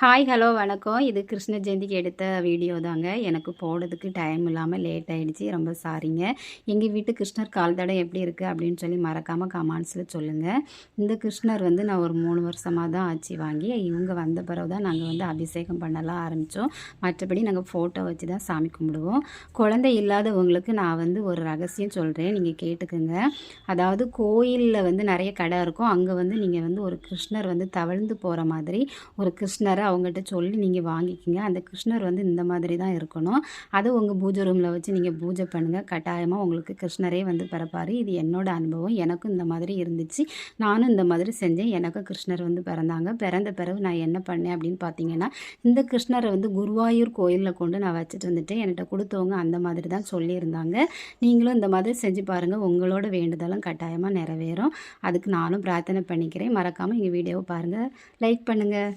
Hi hello வணக்கம். இது கிருஷ்ண ஜெயந்திக்கு எடுத்த வீடியோ தாங்க. எனக்கு போடுறதுக்கு டைம் இல்லாமல் லேட் ஆகிடுச்சி, ரொம்ப சாரிங்க. எங்கள் வீட்டு கிருஷ்ணர் கால் தடம் எப்படி இருக்குது அப்படின்னு சொல்லி மறக்காமல் கமெண்ட்ஸில் சொல்லுங்கள். இந்த கிருஷ்ணர் நான் ஒரு 3 வருஷமாக தான் ஆச்சு வாங்கி. இவங்க வந்த பிறகு தான் நாங்கள் அபிஷேகம் பண்ணலாம் ஆரம்பித்தோம். மற்றபடி நாங்கள் ஃபோட்டோ வச்சு தான் சாமி கும்பிடுவோம். குழந்தை இல்லாதவங்களுக்கு நான் ஒரு ரகசியம் சொல்கிறேன், நீங்கள் கேட்டுக்குங்க. அதாவது கோயிலில் நிறைய கடை இருக்கும். அங்கே நீங்கள் ஒரு கிருஷ்ணர் தவழ்ந்து போகிற மாதிரி ஒரு கிருஷ்ணரை அவங்ககிட்ட சொல்லி நீங்கள் வாங்கிக்கிங்க. அந்த கிருஷ்ணர் இந்த மாதிரி தான் இருக்கணும். அதை உங்கள் பூஜை ரூமில் வச்சு நீங்கள் பூஜை பண்ணுங்கள். கட்டாயமாக உங்களுக்கு கிருஷ்ணரே பிறப்பார். இது என்னோட அனுபவம். எனக்கும் இந்த மாதிரி இருந்துச்சு. நானும் இந்த மாதிரி செஞ்சேன். எனக்கும் கிருஷ்ணர் பிறந்தாங்க. பிறந்த பிறகு நான் என்ன பண்ணேன் அப்படின்னு பார்த்தீங்கன்னா, இந்த கிருஷ்ணரை குருவாயூர் கோயிலில் கொண்டு நான் வச்சுட்டு வந்துட்டேன். என்கிட்ட கொடுத்தவங்க அந்த மாதிரி தான் சொல்லியிருந்தாங்க. நீங்களும் இந்த மாதிரி செஞ்சு பாருங்கள். உங்களோட வேண்டுதலும் கட்டாயமாக நிறைவேறும். அதுக்கு நானும் பிரார்த்தனை பண்ணிக்கிறேன். மறக்காமல் எங்கள் வீடியோவை பாருங்கள், லைக் பண்ணுங்கள்.